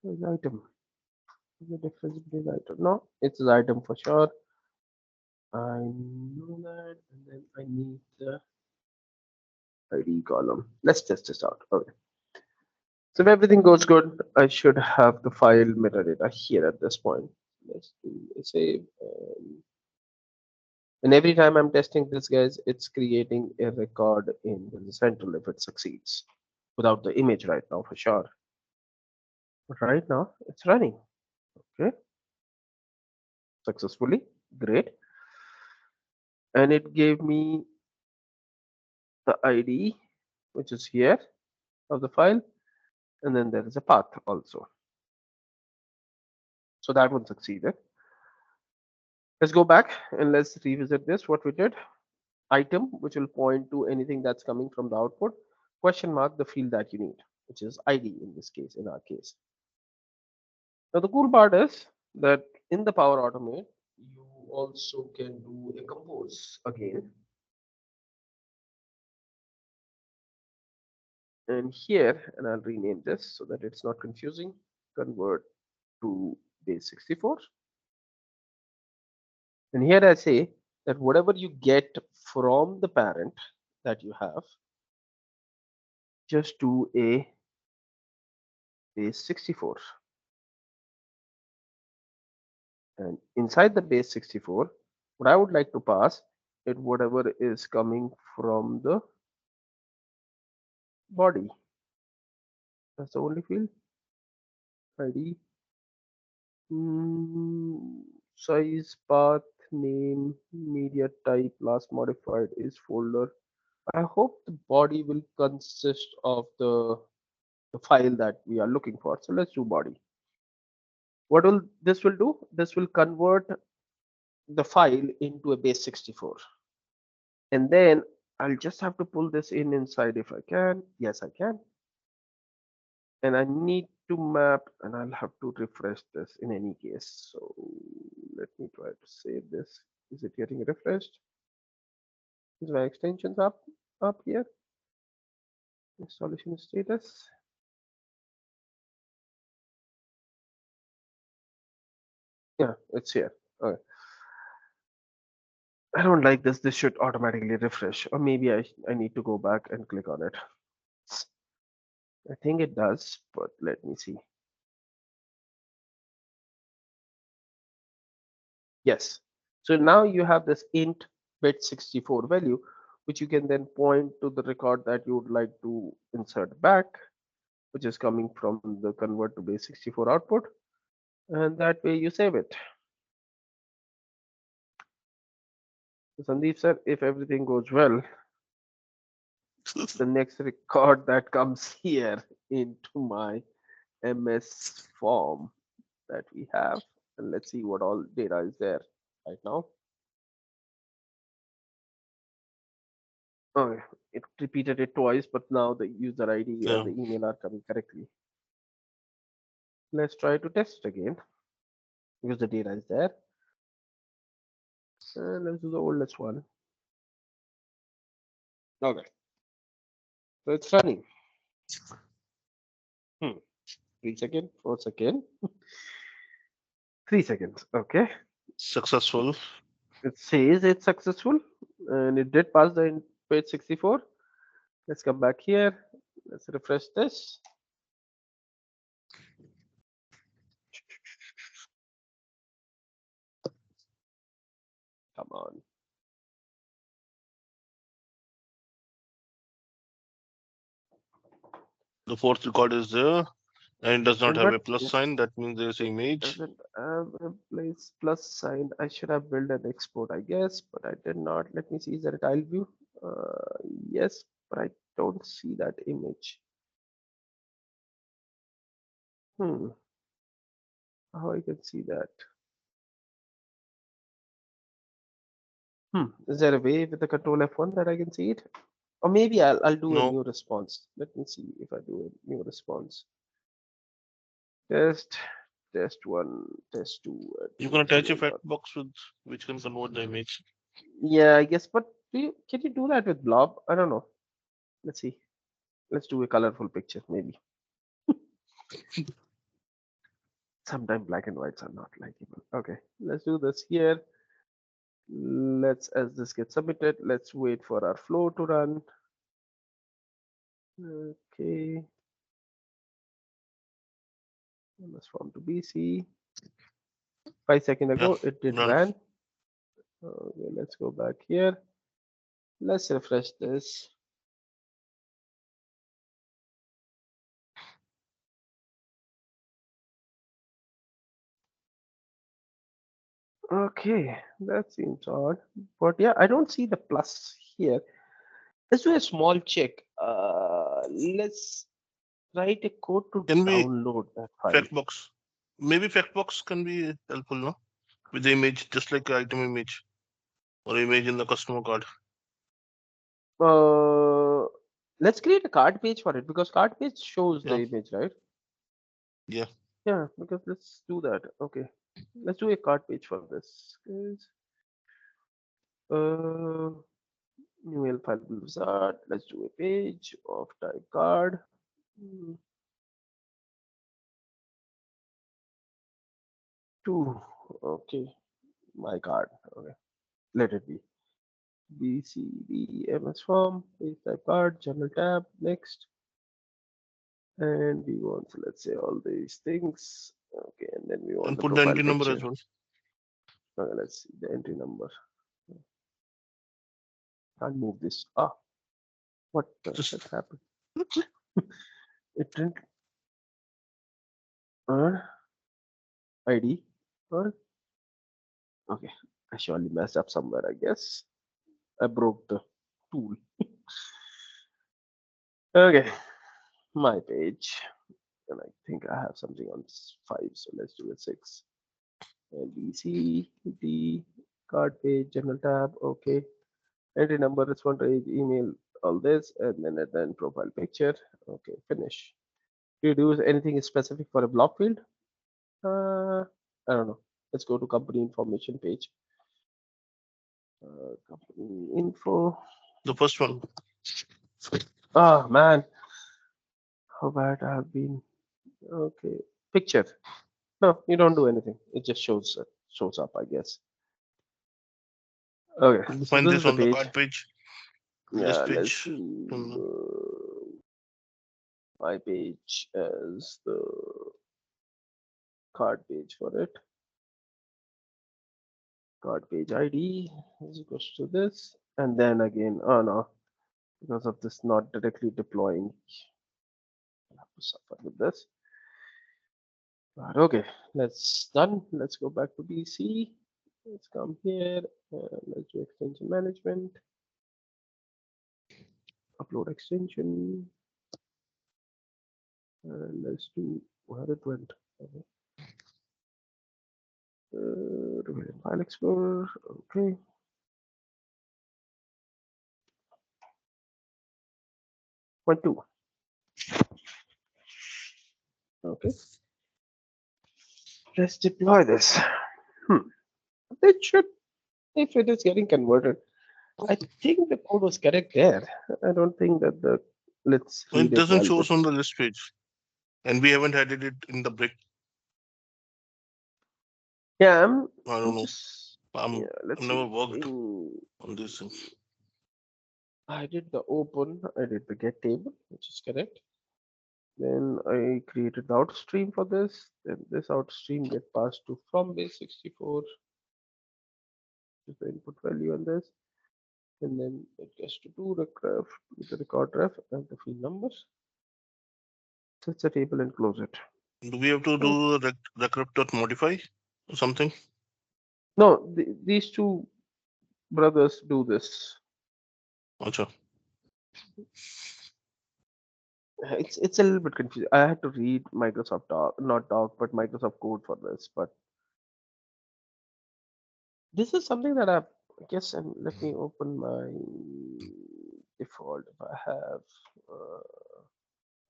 Is item? Is the difference between item? No, it's an item for sure. I know that, and then I need the ID column. Let's test this out. Okay. So if everything goes good, I should have the file metadata here at this point. Let's do a save. And every time I'm testing this, guys, it's creating a record in the central if it succeeds. Without the image right now, for sure. But right now, it's running. Okay, successfully. Great. And it gave me the ID, which is here of the file. And then there is a path also. So that one succeeded. Let's go back and let's revisit this. What we did, item, which will point to anything that's coming from the output, question mark, the field that you need, which is ID in this case, in our case. Now the cool part is that in the Power Automate, you also can do a compose again. And here, and I'll rename this so that it's not confusing, convert to base 64. And here I say that whatever you get from the parent that you have, just do a base 64. And inside the base 64, what I would like to pass is whatever is coming from the body. That's the only field. ID, size, path, name, media type, last modified is folder. I hope the body will consist of the file that we are looking for. So let's do body. What will this will do? This will convert the file into a base 64. And then I'll just have to pull this in inside if I can. Yes, I can. And I need to map, and I'll have to refresh this in any case. So let me try to save this. Is it getting refreshed? Is my extensions up here? Installation status. Yeah, it's here. Okay. I don't like this. This should automatically refresh, or maybe I need to go back and click on it. I think it does, but let me see. Yes. So now you have this int bit 64 value, which you can then point to the record that you would like to insert back, which is coming from the convert to base 64 output. And that way you save it. So Sandeep sir, if everything goes well, the next record that comes here into my MS form, that we have, and let's see what all data is there right now. Okay, it repeated it twice, but now the user ID and Yeah. the email are coming correctly. Let's try to test it again because the data is there. And let's do the oldest one. Okay, so it's running. Hmm. 3 seconds, 4 seconds, 3 seconds. Okay, Successful. it says it's successful, and it did pass the page 64. Let's come back here. Let's refresh this. Come on. The fourth record is there and it does not And have but a plus it sign. That means there's an image. doesn't have a place plus sign. I should have built an export, I guess, but I did not. Let me see. Is there a tile view? Yes, but I don't see that image. Hmm. How I can see that? Hmm. Is there a way with the control F1 that I can see it? Or maybe I'll do a No, new response. Let me see if I do a new response. Test, test one, test two, you can attach a email fact dot. box with which can convert the image. Yeah, I guess, but can you do that with blob? I don't know. Let's see. Let's do a colorful picture, maybe. Sometimes black and whites are not likable. Okay, let's do this here. Let's, as this gets submitted, let's wait for our flow to run. Okay, let's form to BC. 5 seconds Yeah, ago, it did done. ran. Okay, let's go back here. Let's refresh this. Okay, that seems odd. But yeah, I don't see the plus here. Let's do a small check. Let's write a code to Can we download that file. fact box? Maybe fact box can be helpful, no? With the image, just like item image or image in the customer card. Uh, let's create a card page for it because card page shows the Yeah, image, right? yeah. Yeah, because let's do that. Okay, let's do a card page for this. Guys. New L file wizard. Let's do a page of type card. Hmm, Two. Okay, my card. Okay, let it be. BCBMS form, page type card, general tab, next. And we want, let's say, all these things. Okay, and then we want And the put the profile entry number as picture. well. Okay, let's see the entry number. Can't move this. Ah, what the heck Just happened? It didn't earn ID. Earn? Okay, I surely messed up somewhere, I guess. I broke the tool. Okay, my page. And I think I have something on 5, so let's do it 6. And BC, D, card page, general tab, okay. Entry number, respond age, email, all this, and then profile picture. Okay, finish. Do you do anything specific for a block field? I don't know. Let's go to company information page. Company info. the first one. Ah, man, how bad I have been. Okay, picture. No, you don't do anything. It just shows up, I guess. Okay, You'll so find this is this the on the page. card page, this Yeah, let's page. do And my page as the card page for it. Card page ID is equals to this, and then again, oh no, because of this not directly deploying, I have to suffer with this. But okay, let's done. Let's go back to BC. Let's come here. Let's do extension management. Upload extension. And let's do where it went. Okay. File Explorer. Okay. Point two. Okay. Let's deploy this. Hmm. It should, if it is getting converted, I think the code was correct there. I don't think that the, let's It read it doesn't while show us this. on the list page, and we haven't added it in the brick. Yeah, I I'm don't know. just, I'm yeah, let's I've never see. worked on these things. I did the open, I did the get table, which is correct. Then I created the outstream for this. Then this outstream get passed to from base64 is the input value on this. And then it gets to do recref with the record ref and the field numbers. Set the table and close it. Do we have to Oh, do recrep.modify or something? no, these two brothers do this. Acha. It's a little bit confusing. I had to read Microsoft Doc, not Doc, but Microsoft Code for this. But this is something that I guess, and let me open my default if I have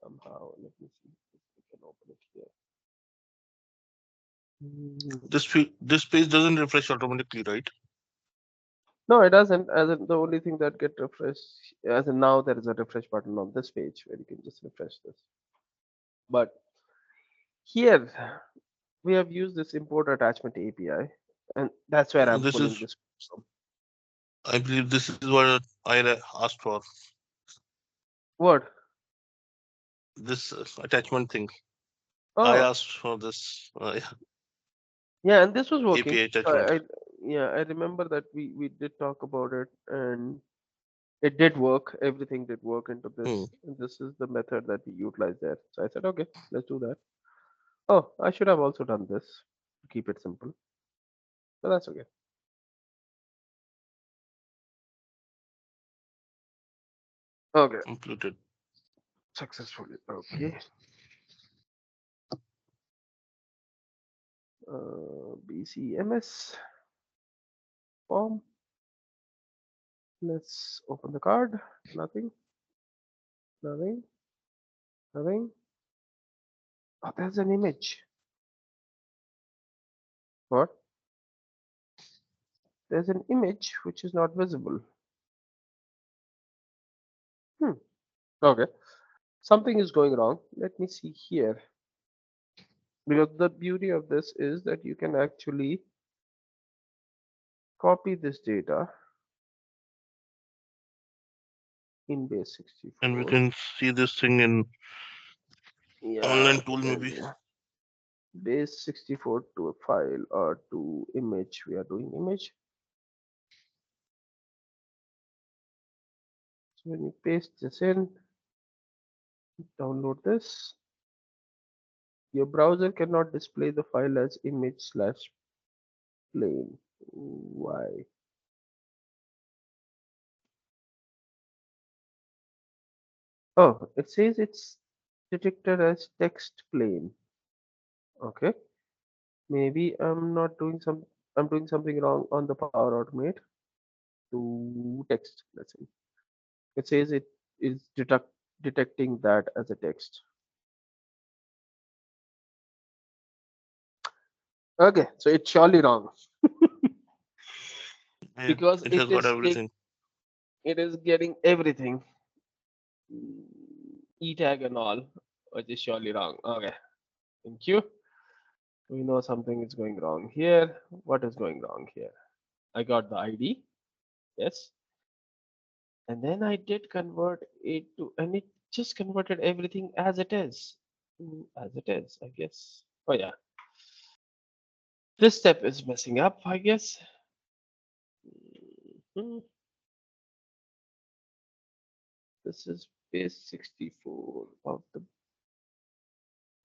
somehow. Let me see if we can open it here. Mm, This page doesn't refresh automatically, right? no, it doesn't. As in, the only thing that get refreshed, as in now there is a refresh button on this page where you can just refresh this. But here we have used this import attachment API, and that's where I'm This pulling is, this from. I believe, this is what asked for. What? This attachment thing. I Oh, asked for this yeah, and this was working. API So attachment. yeah, I remember that we did talk about it, and it did work. Everything did work into Hmm. this, and this is the method that we utilize there. So I said, okay, let's do that. Oh, I should have also done this to keep it simple, but that's okay. Okay, Completed. successfully. Okay. BCMS form. Let's open the card. Nothing. Nothing. Nothing. Oh, there's an image. What? There's an image which is not visible. Hmm. Okay. Something is going wrong. Let me see here. Because the beauty of this is that you can actually copy this data in base And we 64. can see this thing in Yeah, online tool maybe. base 64 to a file or to image. We are doing image. So when you paste this in, download this. Your browser cannot display the file as image slash plain. Why? Oh, it says it's detected as text plain. Okay. Maybe I'm doing something wrong on the Power Automate to text. Let's see. It says it is detecting that as a text. Okay, so it's surely wrong Yeah, because it has got everything. it is getting everything, e tag and all, which is surely wrong. Okay, thank you. We know something is going wrong here. What is going wrong here? I got the ID, yes, and then I did convert it to, and it just converted everything as it is, as it is, I guess. Oh yeah, this step is messing up, I guess. Mhm. This is base 64 of the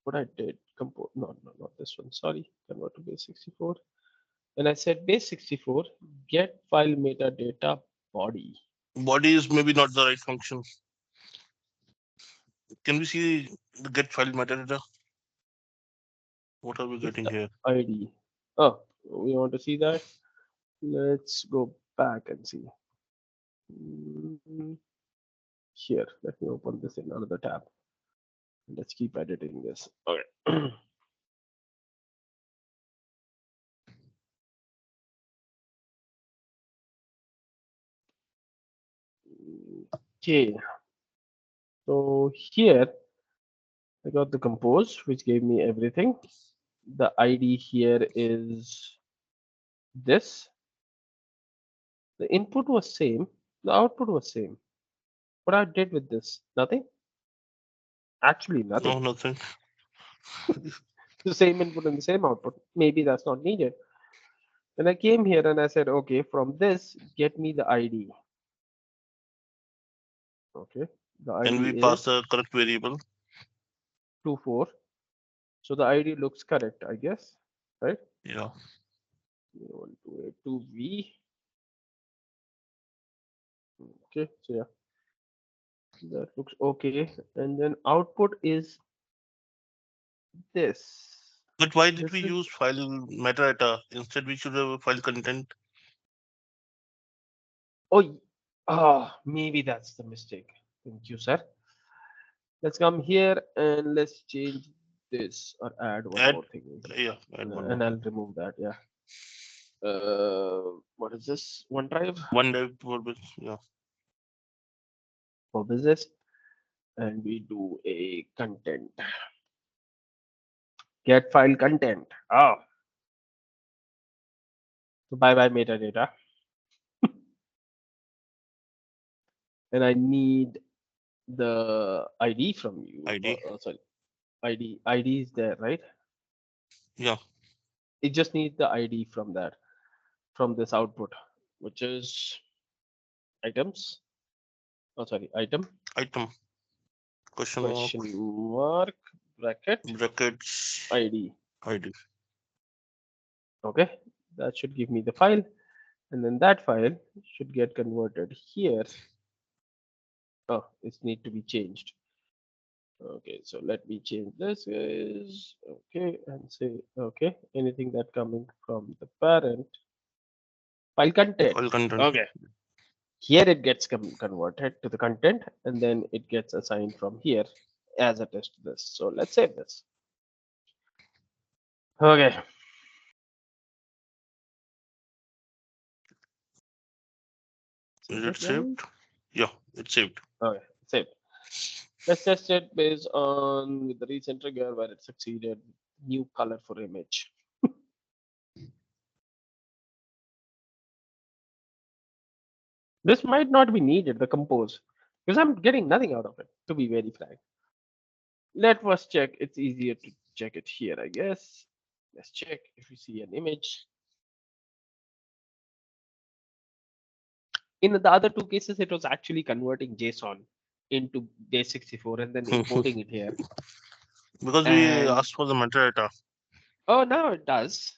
what I did compose. No, no, not this one. Sorry, convert to base 64. And I said base 64 get file metadata body. Body is maybe not the right function. Can we see the get file metadata? What are we It's getting the here? ID. Oh, We want to see that. Let's go back and see. Mm, Here, let me open this in another tab. Let's keep editing this. Okay. Okay. So here I got the compose, which gave me everything. The ID here is this. The input was same. The output was same. What I did with this? Nothing. Actually, nothing. No, nothing. The same input and the same output. Maybe that's not needed. Then I came here and I said, okay, from this, get me the ID. Okay. The And ID we pass is the correct variable. 24. So the ID looks correct, I guess. Right? Yeah. 1282V. Okay. So yeah, that looks okay. And then output is this. But why did we This is use file metadata? Instead, we should have a file content. oh, maybe that's the mistake. Thank you, sir. Let's come here and let's change this or add one Add, more thing in here. yeah, add one And more. I'll remove that. Yeah. What is this? OneDrive One day for yeah. for business, and we do a content. Get file content. Oh, so bye bye metadata. And I need the ID from you. ID. Sorry, ID is there, right? Yeah. It just needs the ID from that, from this output, which is items. Oh, sorry, item Item. Question mark. question mark bracket Brackets. ID. ID. Okay, that should give me the file, and then that file should get converted here. Oh, it need to be changed. Okay, so let me change this is okay and say okay. Anything that coming from the parent file content. File content. Okay, here it gets converted to the content, and then it gets assigned from here as it is to this. So let's save this. Okay, Is save it it, guys. saved? Yeah, it's saved. Okay, save. Let's test it based on with the recent trigger where it succeeded. New color for image. This might not be needed, the compose, because I'm getting nothing out of it, to be very frank. Let us check. It's easier to check it here, I guess. Let's check if we see an image. In the other two cases, it was actually converting JSON into base64 and then importing it here. Because we And asked for the metadata. oh, now it does.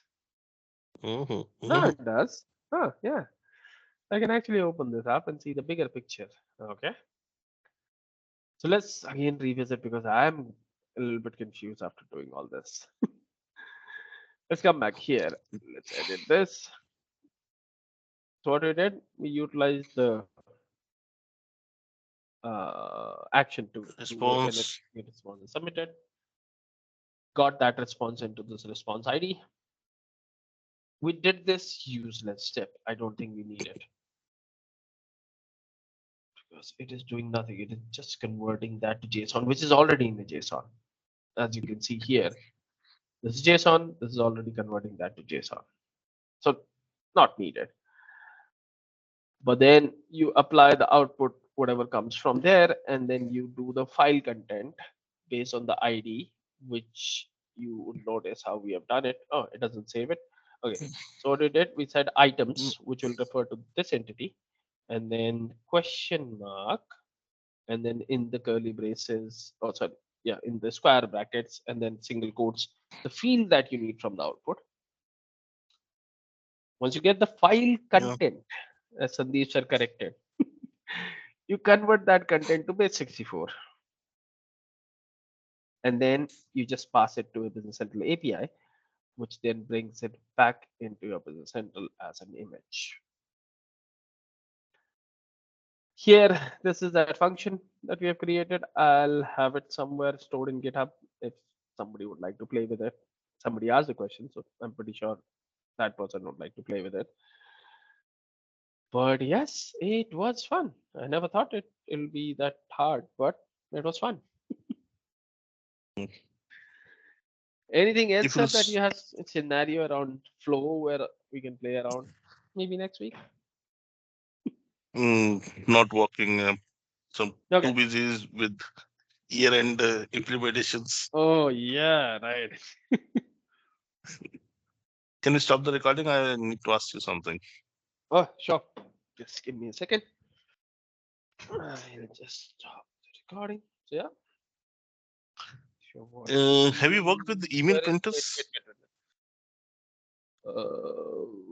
Mhm, Now mhm. it does. Oh, yeah. I can actually open this up and see the bigger picture. Okay. So let's again revisit because I'm a little bit confused after doing all this. Let's come back here. Let's edit this. So what we did, we utilized the action to do when it Response. response is submitted. Got that response into this response ID. We did this useless step. I don't think we need it because it is doing nothing. It is just converting that to JSON, which is already in the JSON. As you can see here, this is JSON. This is already converting that to JSON. So not needed. But then you apply the output, whatever comes from there, and then you do the file content based on the ID, which you would notice how we have done it. Oh, it doesn't save it. Okay. So what we did, we said Mm, items, which will refer to this entity, and then question mark, and then in the curly braces, oh sorry, yeah, in the square brackets, and then single quotes, the field that you need from the output. Once you get the file yeah. content, as Sandeep sir corrected, you convert that content to base64, and then you just pass it to a business central API, which then brings it back into your Business Central as an image. Here, this is that function that we have created. I'll have it somewhere stored in GitHub if somebody would like to play with it. Somebody asked the question, so I'm pretty sure that person would like to play with it. But yes, it was fun. I never thought it'll be that hard, but it was fun. Anything else, If sir, you'll that you have a scenario around flow where we can play around? Maybe next week. not working, some Okay. too busy with year-end implementations. Oh yeah, right. Can we stop the recording? I need to ask you something. Oh sure. Just give me a second. I'll just stop the recording. So yeah, if you're Have you watching, worked with email where is wait, printers? wait, wait, wait.